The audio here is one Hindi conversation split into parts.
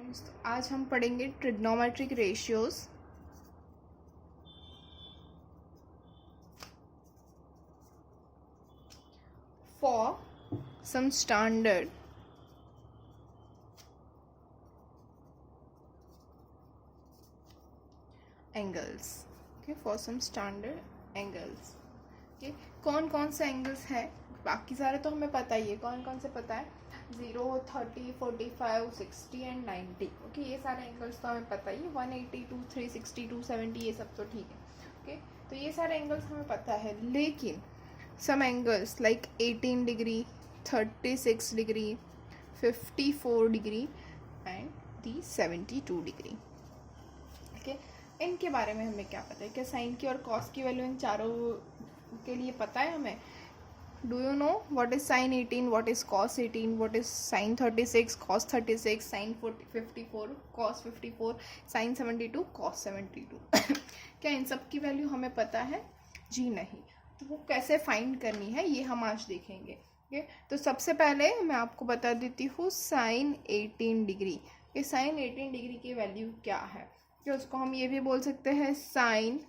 फ्रेंड्स, तो आज हम पढ़ेंगे trigonometric ratios. For some standard angles. Okay, for some standard angles. Okay, कौन कौन से एंगल्स हैं? बाकी सारे तो हमें पता ही है। कौन कौन से पता है? 0, 30, 45, 60 एंड 90। ओके, ये सारे एंगल्स तो हमें पता ही है। 180, 360, 270, ये सब तो ठीक है। ओके, तो ये सारे एंगल्स हमें पता है। लेकिन some angles like 18 degree, 36 degree, 54 degree and the 72 degree. Okay, इनके बारे में हमें क्या पता है? क्या साइन की और कॉस की वैल्यू इन चारों के लिए पता है हमें? Do you know what is sine 18, what is cos 18, what is sine 36, cos 36, sine 54, cos 54, sine 72, cos 72? क्या इन सब की वैल्यू हमें पता है? जी नहीं। तो वो कैसे फाइंड करनी है ये हम आज देखेंगे। ओके, तो सबसे पहले मैं आपको बता देती हूँ साइन 18 डिग्री। ये साइन 18 डिग्री की वैल्यू क्या है? कि उसको हम ये भी बोल सकते हैं साइन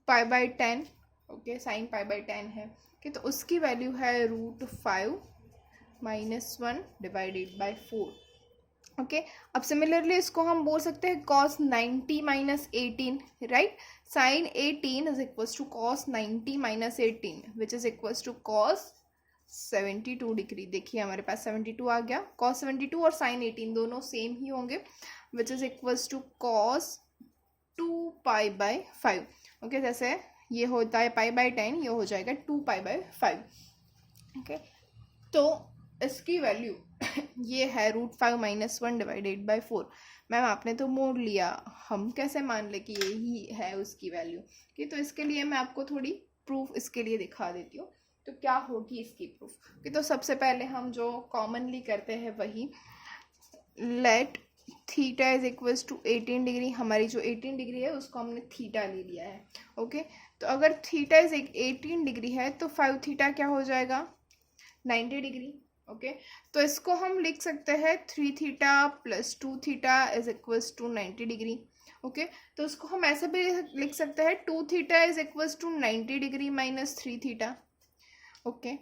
π/10। ओके, साइन π/10 है कि तो उसकी वैल्यू है √5 - 1 डिवाइडेड बाय 4। ओके, अब सिमिलरली इसको हम बोल सकते हैं cos 90 - 18, right? Sine 18 is equals to cos 90 - 18 which is equals to cos 72 degree. देखिए हमारे पास 72 आ गया। cos 72 और साइन 18 दोनों सेम ही होंगे, which is equals to cos 2π/5। Okay, जैसे ये होता है π/10, ये हो जाएगा 2π/5। ओके, तो इसकी वैल्यू ये है √5 - 1 डिवाइडेड बाय 4। मैम आपने तो मोड़ लिया, हम कैसे मान ले कि यही है उसकी वैल्यू? कि तो इसके लिए मैं आपको थोड़ी प्रूफ इसके लिए दिखा देती हूँ। तो क्या होगी इसकी प्रूफ? कि तो सबसे पहले हम जो कॉमनली करते हैं वही, let theta is equals to 18 degree. हमारी जो 18 डिग्री है उसको हमने थीटा ले लिया है। ओके, तो अगर थीटा इज 18 डिग्री है तो 5 थीटा क्या हो जाएगा? 90 डिग्री। ओके, तो इसको हम लिख सकते हैं 3 theta + 2 theta is equals to 90 degree. Okay, तो उसको हम ऐसे भी लिख सकते हैं 2 theta is equals to 90 degree - 3 theta. Okay,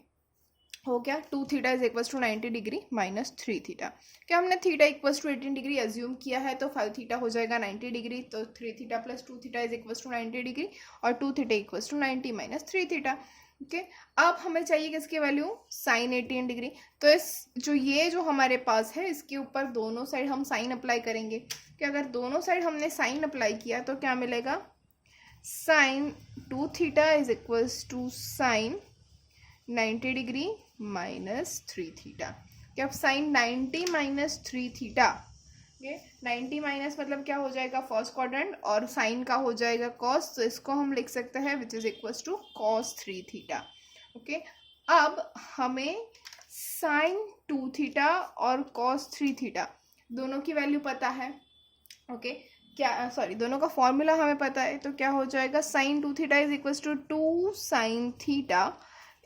हो गया 2 theta is equals to 90 degree - 3 theta. क्या हमने theta equals to 18 degree assume किया है, तो 5 थीटा हो जाएगा 90 डिग्री। तो 3 theta + 2 theta is equals to 90 degree और 2 theta equals to 90 - 3 theta. Okay, अब हमें चाहिए किसकी वैल्यू? Sign 18 degree. तो इस जो हमारे पास है इसके ऊपर दोनों साइड हम साइन अप्लाई करेंगे। कि अगर दोनों साइड हमने साइन अप्लाई किया तो क्या मिलेगा? Sine 2 theta is equals to sine 90 degree - 3 theta. क्या अब साइन 90 - 3 थीटा, ये 90 माइनस मतलब क्या हो जाएगा? फर्स्ट क्वाड्रेंट, और साइन का हो जाएगा कॉस। तो इसको हम लिख सकते हैं which is equals to cos 3 theta. Okay, अब हमें साइन 2 थीटा और cos 3 थीटा दोनों की वैल्यू पता है। ओके, क्या सॉरी, दोनों का फॉर्मूला हमें पता है। तो क्या हो जाएगा? Sine 2 theta is equals to 2 sine theta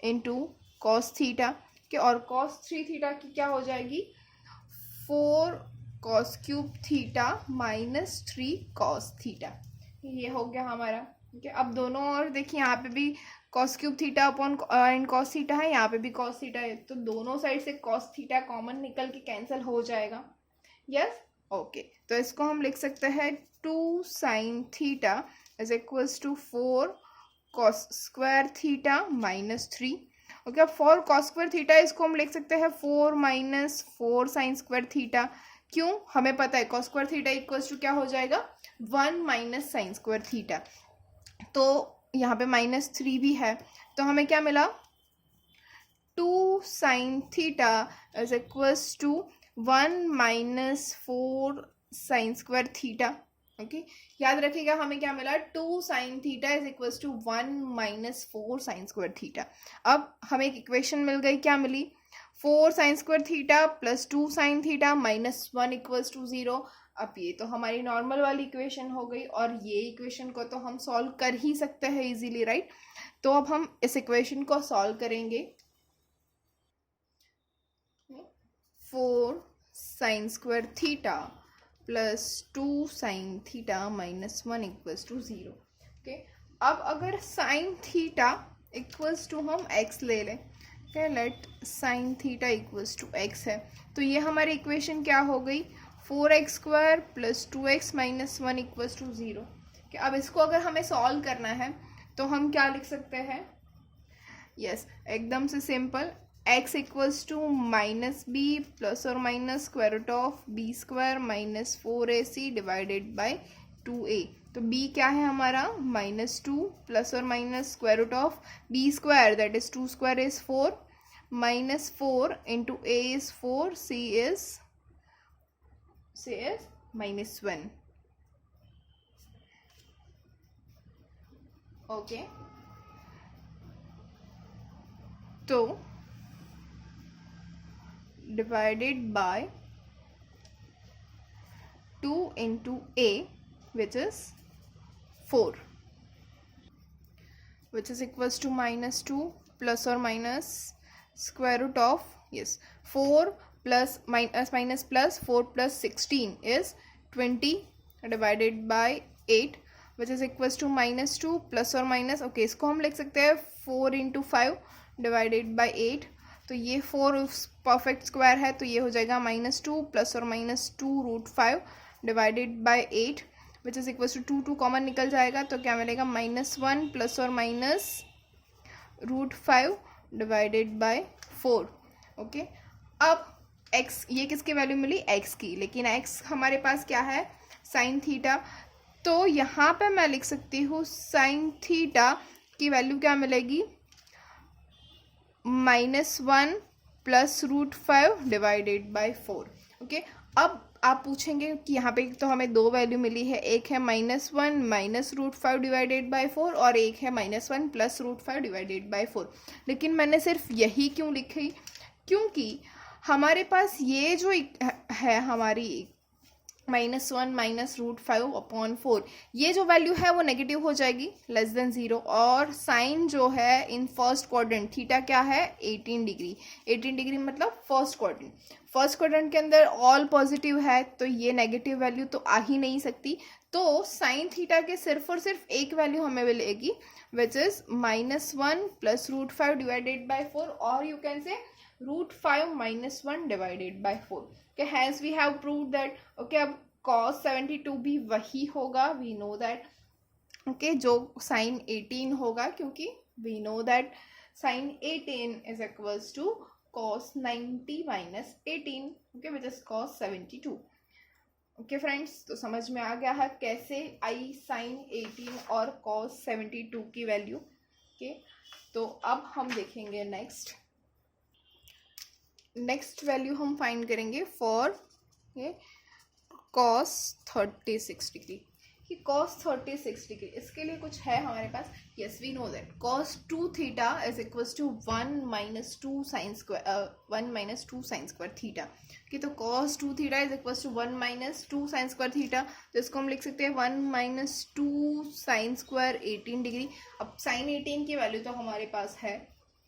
into cos theta के, और cos 3 थीटा की क्या हो जाएगी? 4 cos cube theta - 3 cos theta. ये हो गया हमारा। ठीक है, अब दोनों और देखिए यहाँ पे भी cos cube theta upon and cos theta है, यहाँ पे भी cos थीटा है। तो दोनों साइड से cos थीटा कॉमन निकल के कैंसिल हो जाएगा। यस, ओके, तो इसको हम लिख सकते हैं 2 sine theta is equals to 4 cos square theta - 3। Okay, अब 4 cos स्क्वायर थीटा इसको हम लिख सकते हैं 4 - 4 साइन स्क्वायर थीटा। क्यों? हमें पता है cos square theta equals to क्या हो जाएगा? 1 - साइन स्क्वायर थीटा। तो यहाँ पे -3 भी है, तो हमें क्या मिला? 2 sine theta is equals to 1 - 4 sine square theta. Okay, याद रखिएगा हमें क्या मिला? 2 sine theta is equals to 1 - 4 sine square theta. अब हमें एक इक्वेशन मिल गई। क्या मिली? 4 sine square theta + 2 sine theta -1 equals to 0। अब ये तो हमारी नॉर्मल वाली इक्वेशन हो गई, और ये इक्वेशन को तो हम सॉल्व कर ही सकते हैं इजीली, राइट? तो अब हम इस इक्वेशन को सॉल्व करेंगे। 4 sine square theta plus 2 sine theta minus 1 equals to 0। Okay, अब अगर साइन थीटा इक्वल्स टू हम x ले लें, okay, let sine theta equals to x है, तो ये हमारी इक्वेशन क्या हो गई, 4x square plus 2x minus 1 equals to 0। अब इसको अगर हमें सॉल्व करना है तो हम क्या लिख सकते हैं, यस, एकदम से simple, x equals to minus B plus और minus square root of B square minus 4ac divided by 2a। तो b क्या है हमारा, -2 प्लस और minus square root of B square that is 2 square is 4 minus 4 into a is 4, c is -1। Okay, तो divided by 2 into a which is 4 which is equals to -2 plus or minus square root of, yes, 4 plus minus plus 4 plus 16 is 20 divided by 8 which is equals to -2 plus or minus, okay, इसको हम लिख सकते हैं 4 इंटू 5 डिवाइडेड बाई 8। तो ये 4 परफेक्ट स्क्वायर है, तो ये हो जाएगा -2 प्लस और minus 2 root 5 divided by 8 which is equals to 2 common निकल जाएगा, तो क्या मिलेगा, -1 प्लस और minus root 5 divided by 4। Okay, अब x, ये किसकी वैल्यू मिली, x की, लेकिन x हमारे पास क्या है, साइन थीटा, तो यहाँ पे मैं लिख सकती हूँ साइन थीटा की वैल्यू क्या मिलेगी, -1 plus root 5 divided by 4। Okay, अब आप पूछेंगे कि यहाँ पे तो हमें दो वैल्यू मिली है, एक है -1 माइनस रूट 5 डिवाइडेड बाई 4 और एक है -1 प्लस रूट 5 डिवाइडेड बाई 4, लेकिन मैंने सिर्फ यही क्यों लिखी, क्योंकि हमारे पास ये जो है हमारी -1 माइनस रूट 5 अपॉन 4, ये जो वैल्यू है वो नेगेटिव हो जाएगी लेस देन 0, और साइन जो है इन फर्स्ट क्वाड्रेंट थीटा क्या है, 18 डिग्री। 18 डिग्री मतलब फर्स्ट क्वाड्रेंट के अंदर ऑल पॉजिटिव है, तो ये नेगेटिव वैल्यू तो आ ही नहीं सकती, तो साइन थीटा के सिर्फ और सिर्फ एक वैल्यू हमें मिलेगी which is -1 plus root 5 divided by 4, और you can say root 5 minus 1 divided by 4। okay, hence we have proved that, okay, अब cos 72 भी वही होगा, we know that, okay, जो sin 18 होगा, क्योंकि we know that sin 18 is equals to cos 90 minus 18, okay, which is cos 72। okay friends, तो समझ में आ गया है कैसे आई sin 18 और cos 72 की वैल्यू। okay, तो अब हम देखेंगे नेक्स्ट वैल्यू हम फाइंड करेंगे फॉर cos 36 डिग्री। कि cos 36 डिग्री, इसके लिए कुछ है हमारे पास, yes, we know that cos 2 theta is equals to 1 minus 2 sine square theta. कि तो cos 2 theta is equals to 1 minus 2 sine square theta, तो इसको हम लिख सकते हैं 1 माइनस 2 साइन स्क्वायर 18 डिग्री। अब साइन 18 की वैल्यू तो हमारे पास है,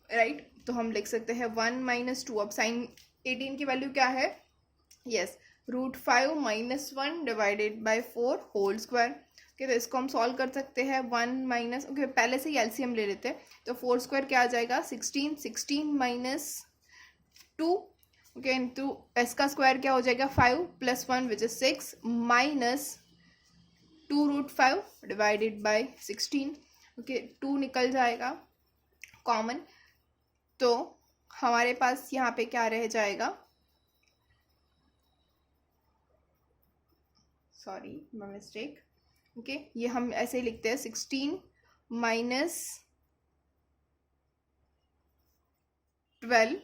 राइट, तो हम लिख सकते हैं 1 माइनस 2, अब साइन 18 की वैल्यू क्या है, yes, root 5 minus 1 divided by 4 whole square. Okay, तो इसको हम सॉल्व कर सकते हैं 1 माइनस, ओके, पहले से ही एलसीएम ले लेते हैं, तो 4 स्क्वायर क्या आ जाएगा, 16 माइनस 2, ओके, इंटू एस का स्क्वायर क्या हो जाएगा 5 plus 1 which is 6 minus 2 root 5 divided by 16। Okay, 2 निकल जाएगा कॉमन, तो हमारे पास यहाँ पे क्या रह जाएगा, सॉरी माय मिस्टेक, ओके, ये हम ऐसे ही लिखते हैं 16 minus 12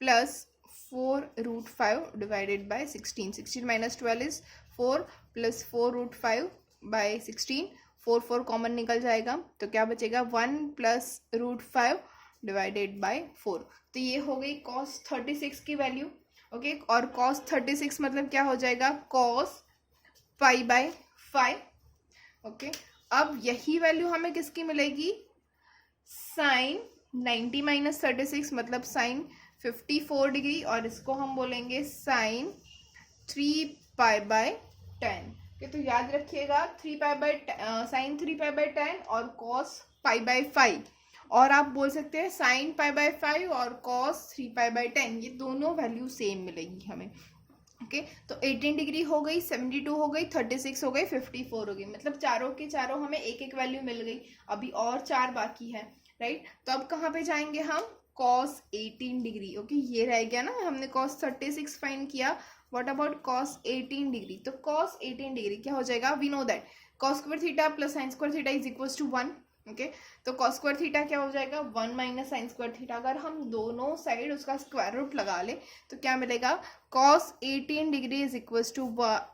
plus 4 root 5 divided by 16 minus 12 is 4 plus 4 root 5 by 16, 4 common निकल जाएगा, तो क्या बचेगा 1 प्लस रूट 5 डिवाइडेड बाय 4। तो ये हो गई cos 36 की वैल्यू। ओके, और cos 36 मतलब क्या हो जाएगा, cos पाई बाय 5। ओके, अब यही वैल्यू हमें किसकी मिलेगी, साइन 90 माइनस 36 मतलब साइन 54 डिग्री, और इसको हम बोलेंगे साइन 3π/10। ओके, तो याद रखिएगा 3π/10 साइन 3π/10 और कॉस π/5, और आप बोल सकते हैं साइन π/5 और कॉस 3π/10, ये दोनों वैल्यू सेम मिलेगी हमें। ओके, तो 18 डिग्री हो गई, 72 हो गई, 36 हो गई, 54 हो गई, मतलब चारों के चारों हमें एक एक वैल्यू मिल गई। अभी और 4 बाकी है, राइट। तो अब कहाँ पे जाएंगे हम, cos 18 डिग्री। ओके, ये रह गया ना, हमने cos 36 फाइंड किया, व्हाट अबाउट cos 18 डिग्री। तो cos 18 डिग्री क्या हो जाएगा, we know that cos square theta plus sine square theta is equals to 1। Okay, तो cos स्क्वायर थीटा क्या हो जाएगा, 1 माइनस साइन स्क्वायर थीटा। अगर हम दोनों साइड उसका स्क्वायर रूट लगा ले तो क्या मिलेगा, cos 18 degree is equals to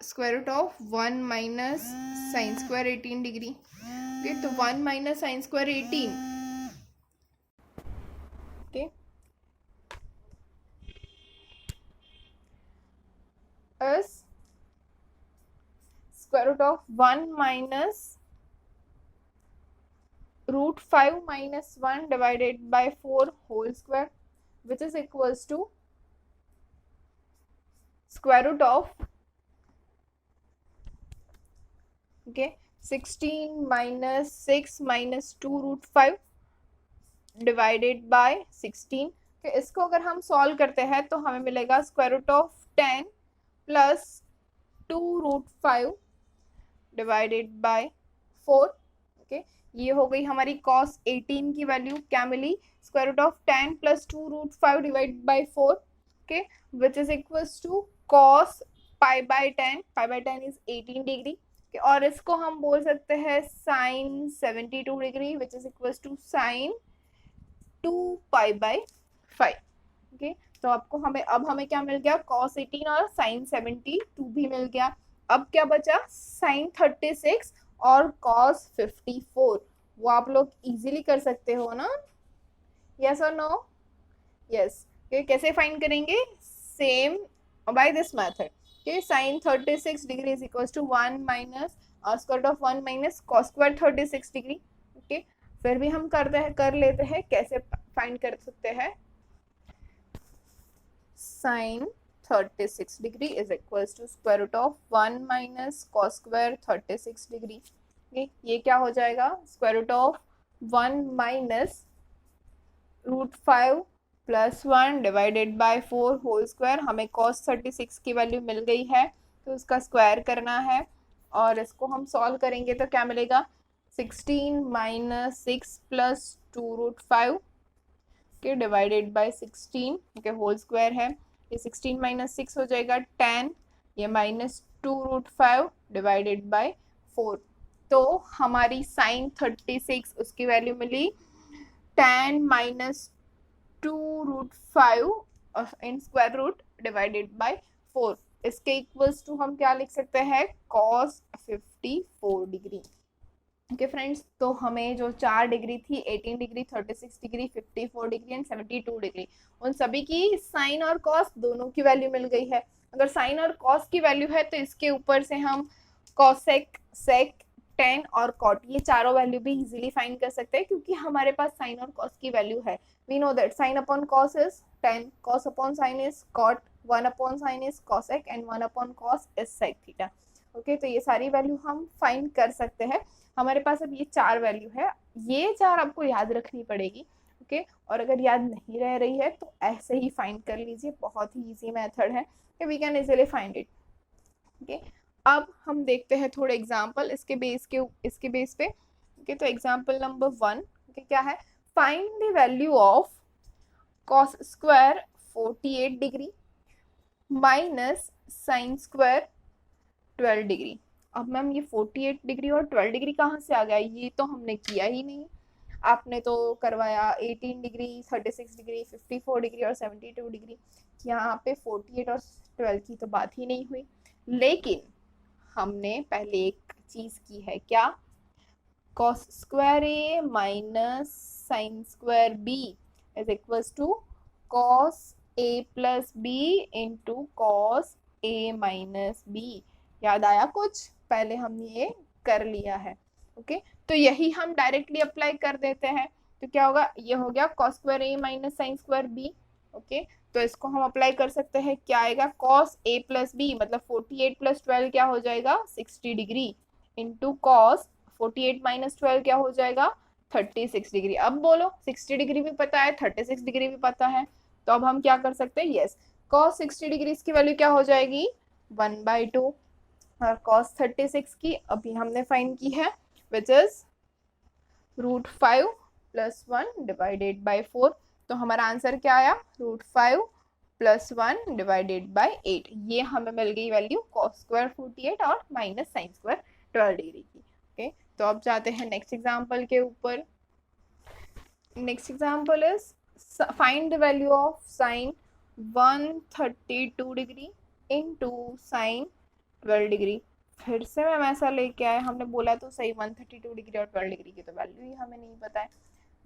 square root of 1 minus sine square 18 degree. Okay, तो 1 minus sine square 18, okay, is square root of 1 minus √5 minus 1 divided by 4 whole square, which is equals to square root of 16 minus 6 minus 2 √5 divided by 16। इसको अगर हम सॉल्व करते हैं तो हमें मिलेगा square root of 10 plus 2 √5 divided by 4। Okay, ये हो गई हमारी cos 18 की वैल्यू, क्या मिली, square root of 10 plus 2 √5 divide by 4, okay, which is equals to cos π/10, π/10 is 18 degree. और इसको हम बोल सकते हैं sine 72 degree, which is equals to sine 2π/5। Okay, तो आपको अब हमें क्या मिल गया, cos 18 और साइन 72 भी मिल गया। अब क्या बचा, साइन 36 और cos 54, वो आप लोग इजीली कर सकते हो ना, यस और नो, यस। कैसे फाइंड करेंगे, same by this method. Okay, sine 36 degree is equal to 1 minus square of 1 minus cos square 36 degree. Okay, फिर भी हम कर लेते हैं, कैसे फाइंड कर सकते हैं, sine 36 degree is equals to square root of 1 minus cos square 36 degree. ये क्या हो जाएगा, square root of 1 minus √5 plus 1 divided by 4 whole square. हमें cos 36 की वैल्यू मिल गई है, तो उसका स्क्वायर करना है, और इसको हम सॉल्व करेंगे तो क्या मिलेगा, 16 माइनस 6 प्लस 2 √5 के डिवाइडेड बाय 16 के होल स्क्वायर है। ये 16 माइनस 6 हो जाएगा 10, ये माइनस 2 √5 डिवाइडेड बाय 4। तो हमारी साइन 36 उसकी वैल्यू मिली 10 minus 2 √5 in square root divided by 4। इसके इक्वल्स टू हम क्या लिख सकते हैं, cos 54 डिग्री। ओके फ्रेंड्स, तो हमें जो 4 डिग्री थी, 18 degree, 36 degree, 54 degree and 72 degree, उन सभी की साइन और कॉस दोनों की वैल्यू मिल गई है। अगर साइन और कॉस की वैल्यू है तो इसके ऊपर से हम कॉसेक, सेक, टेन और कॉट, ये चारों वैल्यू भी इजीली फाइंड कर सकते हैं, क्योंकि हमारे पास साइन और कॉस की वैल्यू है। We know that sine upon cos is 10, cos upon sine is cot, 1 upon sine is cosec and 1 upon cos is sec theta. Okay, तो ये सारी वैल्यू हम फाइंड कर सकते हैं। हमारे पास अब ये 4 वैल्यू है, ये 4 आपको याद रखनी पड़ेगी। ओके, और अगर याद नहीं रह रही है तो ऐसे ही फाइंड कर लीजिए, बहुत ही इजी मेथड है, we can easily find it. Okay, अब हम देखते हैं थोड़े एग्जाम्पल इसके बेस पे। ओके, तो एग्जाम्पल नंबर 1 क्या है, find the value of cos square 48 degree minus sine square 12 degree. अब मैम ये 48 डिग्री और 12 डिग्री कहाँ से आ गया, ये तो हमने किया ही नहीं। आपने तो करवाया 18 डिग्री, 36 डिग्री, 54 डिग्री और 72 डिग्री, यहाँ पे 48 और 12 की तो बात ही नहीं हुई। लेकिन हमने पहले एक चीज की है, क्या, cos square A minus sine square B is equals to cos A plus B into cos A minus B. याद आया कुछ, पहले हमने ये कर लिया है। ओके, तो यही हम डायरेक्टली अप्लाई कर देते हैं, तो क्या होगा, ये हो गया cos square A minus sine square B okay तो इसको हम अप्लाई कर सकते हैं, क्या आएगा cos a प्लस बी, मतलब 48 प्लस 12 क्या हो जाएगा 60 डिग्री, इंटू cos 48 माइनस 12 क्या हो जाएगा 36 डिग्री। अब बोलो 60 डिग्री भी पता है 36 डिग्री भी पता है, तो अब हम क्या कर सकते हैं, यस cos 60 डिग्री की वैल्यू क्या हो जाएगी 1/2, और cos 36 की अभी हमने फाइंड की है which is √5 plus 1 divided by 4। तो हमारा आंसर क्या आया √5 प्लस 1 डिवाइडेड बाई 8। ये हमें मिल गई वैल्यू cos स्क्वायर 48 और माइनस साइन स्क्वायर 12 डिग्री की। ओके तो अब जाते हैं नेक्स्ट एग्जाम्पल के ऊपर। Next example is find the value of sine 132 degree into sine 12 degree. फिर से मैम ऐसा लेके आए, हमने बोला तो सही 132 डिग्री और 12 डिग्री की तो वैल्यू ही हमें नहीं पता है।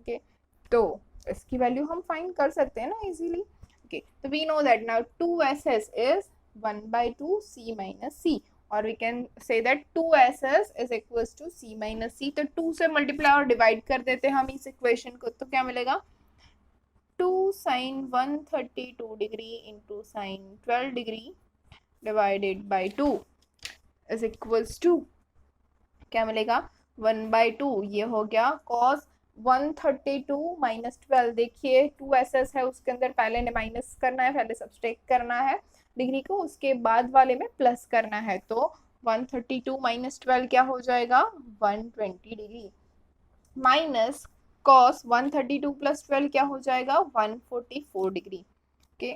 ओके तो इसकी वैल्यू हम फाइंड कर सकते हैं ना इजीली। ओके तो we know that now 2ss is 1/2 c minus c, और we can say that 2ss is equals to c minus c। तो 2 से मल्टीप्लाई और डिवाइड कर देते हैं हम इस इक्वेशन को, तो क्या मिलेगा 2 sin 132 degree into sine 12 degree divided by 2 is equals to क्या मिलेगा 1/2। ये हो गया cos 132 माइनस 12। देखिए 2ss है उसके अंदर, पहले ने माइनस करना है, पहले सब्सट्रैक्ट करना है डिग्री को, उसके बाद वाले में प्लस करना है। तो 132 माइनस 12 क्या हो जाएगा 120 डिग्री, माइनस cos 132 प्लस 12 क्या हो जाएगा 144 degree. Okay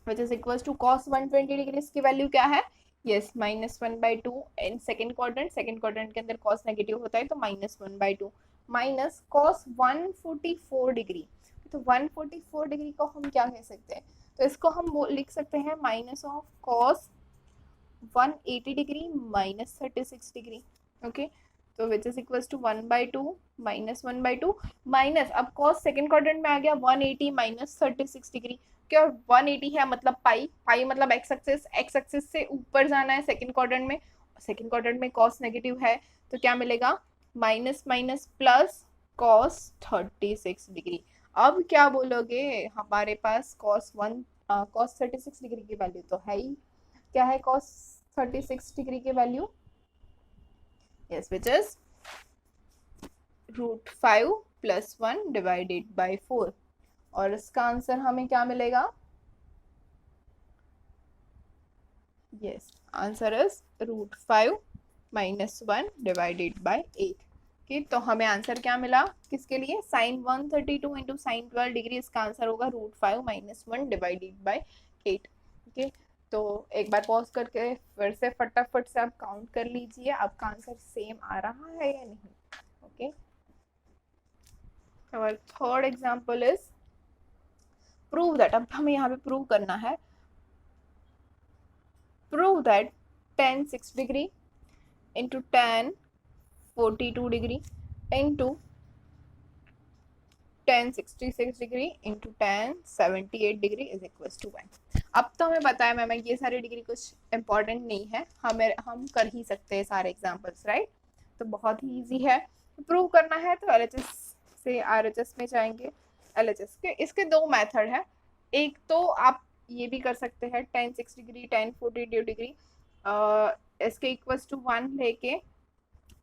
which is equal to cos 120 degree की वैल्यू क्या है, यस -1/2 इन सेकेंड क्वाड्रेंट के अंदर cos नेगेटिव होता है तो -1/2 माइनस cos 144 डिग्री। तो 144 डिग्री को हम क्या कह सकते हैं, तो इसको हम लिख सकते हैं minus of cos 180 degree minus 36 degree. Okay तो which is equal to 1/2 -1/2 minus, अब cos सेकेंड क्वाड्रेंट में आ गया 180 माइनस 36 डिग्री। क्या 180 है मतलब पाई मतलब एक्स एक्सिस से ऊपर जाना है सेकेंड क्वाड्रेंट में cos नेगेटिव है तो क्या मिलेगा minus minus plus cos 36 degree. अब क्या बोलोगे, हमारे पास cos 36 डिग्री की वैल्यू तो है ही, क्या है cos 36 डिग्री की value, yes which is √5 plus 1 divided by 4, और इसका आंसर हमें क्या मिलेगा, yes answer is √5 minus 1 divided by 8। Okay तो हमें आंसर क्या मिला किसके लिए, साइन 132 इंटू साइन 12 डिग्री, इसका आंसर होगा √5 माइनस 1 डिवाइडेड बाई 8। ओके तो एक बार पॉज करके फिर से फटाफट से आप काउंट कर लीजिए आपका आंसर सेम आ रहा है या नहीं। ओके और third example is prove that, अब हमें यहाँ पे प्रूव करना है, prove that tan 6 degree into tan 42 degree into tan 66 degree into tan 78 degree is equal to 1। अब तो हमें पता है मैम ये सारी डिग्री कुछ इंपॉर्टेंट नहीं है, हम कर ही सकते हैं सारे एग्जाम्पल्स राइट, तो बहुत ही ईजी है। प्रूव करना है तो LHS से RHS में जाएंगे। LHS के इसके दो मेथड है, एक तो आप ये भी कर सकते हैं tan 6 डिग्री tan 42 डिग्री इसके इक्वल्स टू 1 लेके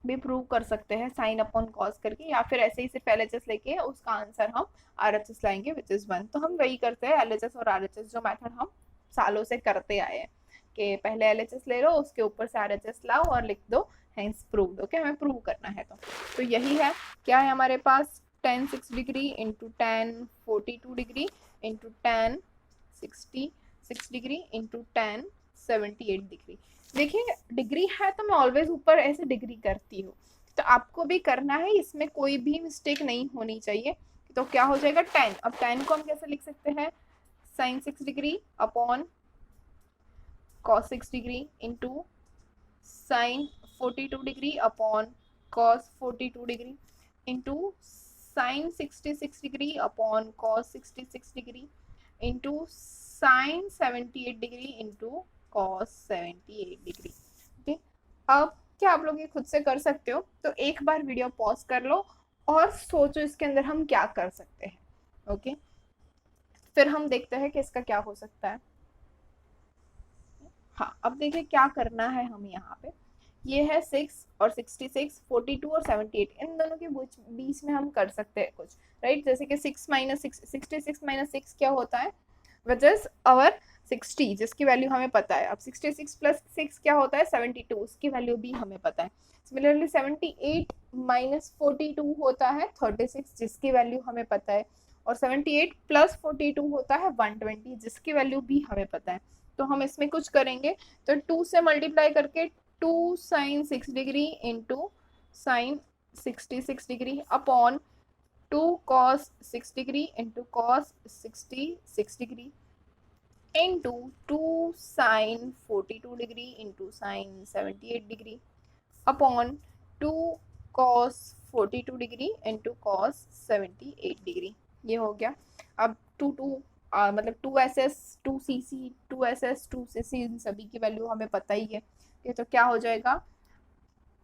भी प्रूव कर सकते हैं साइन अपॉन कॉस करके, या फिर ऐसे ही सिर्फ LHS लेके उसका आंसर हम RHS लाएंगे विच इज 1। तो हम वही करते हैं LHS और RHS जो मेथड हम सालों से करते आए हैं कि पहले LHS ले लो उसके ऊपर से RHS लाओ और लिख दो हेंस प्रूव्ड। ओके हमें प्रूव करना है तो यही है, क्या है हमारे पास tan 6 degree into tan 42 degree into tan 66 degree into tan 78 degree. देखिए डिग्री है तो मैं ऑलवेज ऊपर ऐसे डिग्री करती हूँ, तो आपको भी करना है, इसमें कोई भी मिस्टेक नहीं होनी चाहिए। तो क्या हो जाएगा tan, अब tan को हम कैसे लिख सकते हैं sin 6 degree upon cos 6 degree into sin 42 degree upon cos 42 degree into sin 66 degree upon cos 66 degree into sin 78 degree into cos 78 degree. Okay अब क्या आप लोग ये खुद से कर सकते हो, तो एक बार वीडियो पॉज कर लो और सोचो इसके अंदर हम क्या कर सकते हैं। ओके फिर हम देखते हैं कि इसका क्या हो सकता है। हाँ, अब देखिए क्या करना है हम यहाँ पे। ये है 6 और 66, 42 और 78, इन दोनों के बीच में हम कर सकते हैं कुछ, राइट। जैसे कि 66 - 6 क्या होता है, विच इज अवर 60, जिसकी वैल्यू हमें पता है। अब 66 + 6 क्या होता है, 72, उसकी वैल्यू भी हमें पता है। सिमिलरली 78 - 42 होता है 36, जिसकी वैल्यू हमें पता है। और 78 + 42 होता है 120, जिसकी वैल्यू भी हमें पता है। तो हम इसमें कुछ करेंगे, तो 2 से मल्टीप्लाई करके 2 sin 6 degree into sin 66 degree upon 2 cos 6 degree into cos 66 degree into 2 sin 42 degree into sin 78 degree upon 2 cos 42 degree into cos 78 degree. ये हो गया। अब 2 मतलब 2SS 2CC 2SS 2CC इन सभी की वैल्यू हमें पता ही है। तो क्या हो जाएगा,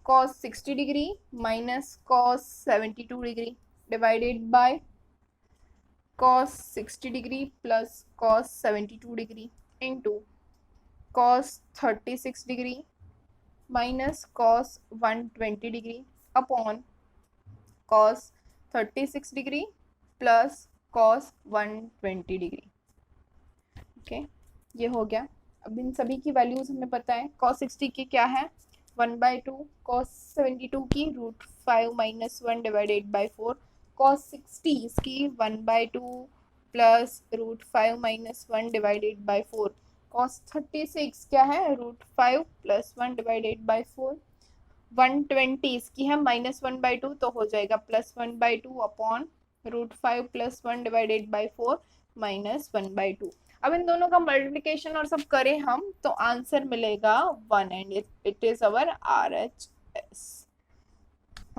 cos 60 degree minus cos 72 degree divided by cos 60 degree plus cos 72 degree into cos 36 degree minus cos 120 degree upon cos 36 degree plus cos 120 degree. Okay, ये हो गया। अब इन सभी की वैल्यूज हमें पता है। cos 60 की क्या है, 1/2, cos 72 की √5 - 1 डिवाइडेड बाई 4, cos 60 इसकी 1/2 प्लस √5 - 1 डिवाइडेड बाई 4, cos 36 क्या है, √5 प्लस 1 डिवाइडेड बाई 4, 120 इसकी है -1/2, तो हो जाएगा +1/2 अपॉन √5 प्लस 1 डिवाइडेड बाई 4 -1/2। अब इन दोनों का मल्टीप्लिकेशन और सब करें हम तो आंसर मिलेगा 1 and it is our RHS।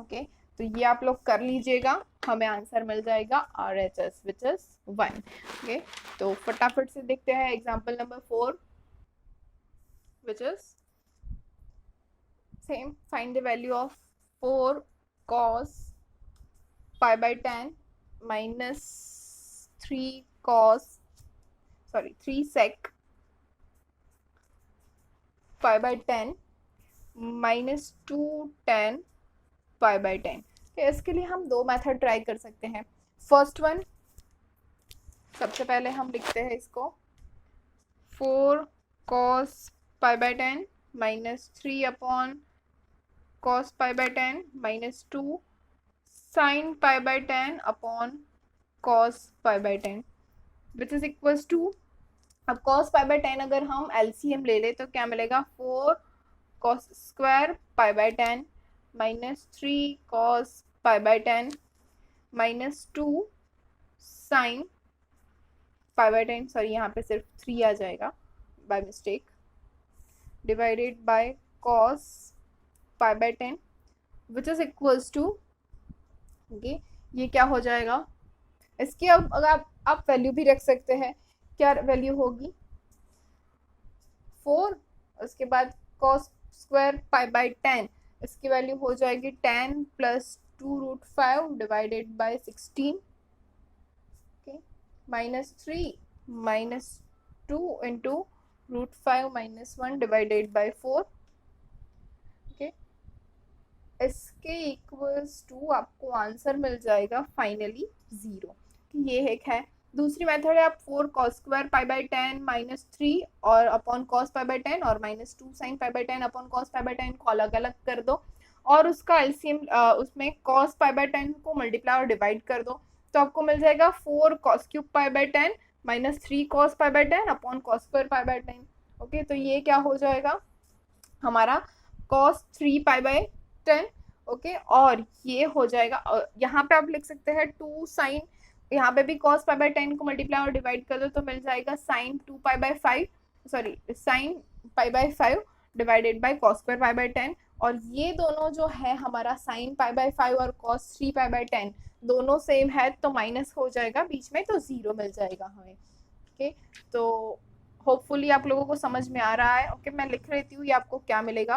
Okay, तो ये आप लोग कर लीजिएगा, हमें आंसर मिल जाएगा RHS विच इज 1। ओके, तो फटाफट से देखते हैं example number 4 which is same. Find the value of 4 cos pi/10 minus 3 sec pi/10 minus 2 tan pi/10। इसके लिए हम दो मेथड ट्राई कर सकते हैं। फर्स्ट वन, सबसे पहले हम लिखते हैं इसको 4 cos pi/10 minus 3 upon cos pi/10 minus 2 sin pi/10 upon cos pi/10 which is equals to, अब cos pi/10 अगर हम LCM ले ले तो क्या मिलेगा, 4 cos square pi/10 minus 3 cos pi/10 minus 2 sin pi/10, sorry यहाँ पे सिर्फ 3 आ जाएगा by mistake, divided by cos pi/10 which is equals to, okay, ये क्या हो जाएगा, इसकी अब अगर आप वैल्यू भी रख सकते हैं, क्या वैल्यू होगी 4, उसके बाद cos स्क्वायर pi/10, इसकी वैल्यू हो जाएगी 10 plus 2√5 divided by 16, okay, minus 3 minus 2 into √5 - 1 divided by 4, okay, इसके इक्वल्स टू आपको आंसर मिल जाएगा फाइनली 0। ये एक है। दूसरी मेथड है, आप 4 cos स्क्वायर pi/10 माइनस 3 और अपॉन cos pi/10 और minus 2 sin pi/10 upon cos pi/10 को अलग अलग कर दो और उसका LCM उसमें cos pi/10 को मल्टीप्लाई और डिवाइड कर दो, तो आपको मिल जाएगा 4 cos³ pi/10 minus 3 cos pi/10 upon cos square pi/10। Okay, तो ये क्या हो जाएगा हमारा cos 3 pi/10। ओके, और ये हो जाएगा, यहाँ पे आप लिख सकते हैं 2 sin, यहाँ पे भी cos pi/10 को मल्टीप्लाई और डिवाइड कर दो तो मिल जाएगा sin 2 pi/5, sorry sin pi/5 divided by cos square pi/10, और ये दोनों जो है हमारा sin pi/5 और cos 3 pi/10 दोनों सेम है तो माइनस हो जाएगा बीच में, तो 0 मिल जाएगा हमें। ओके, तो होपफुली आप लोगों को समझ में आ रहा है। ओके, मैं लिख लेती हूँ ये आपको क्या मिलेगा,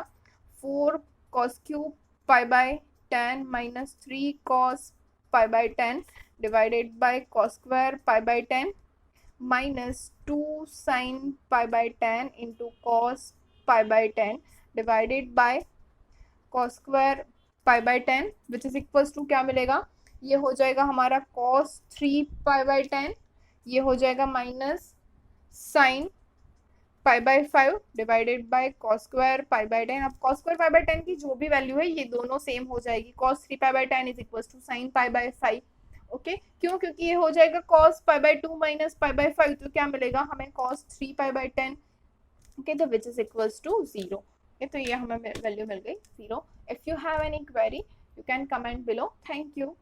4 cos³ pi/10 minus 3 cos pi/10 divided by cos square pi/10 minus 2 sin pi by 10 into cos pi by 10 divided by cos square pi by 10 which is equals to क्या मिलेगा, ये हो जाएगा हमारा cos 3 pi by 10, ये हो जाएगा minus sin pi by 5 divided by cos square pi by 10। अब cos स्क्वायर पाई बाय 10 की जो भी वैल्यू है ये दोनों सेम हो जाएगी, cos 3 pi by 10 is equal to sin pi by 5। Okay, क्यों, क्योंकि ये हो जाएगा cos pi by 2 minus pi by 5, तो क्या मिलेगा हमें cos 3 पाई बाय 10। ओके, तो which is equals to 0। Okay, तो ये हमें वैल्यू मिल गई 0। If you have any query you can comment below. Thank you.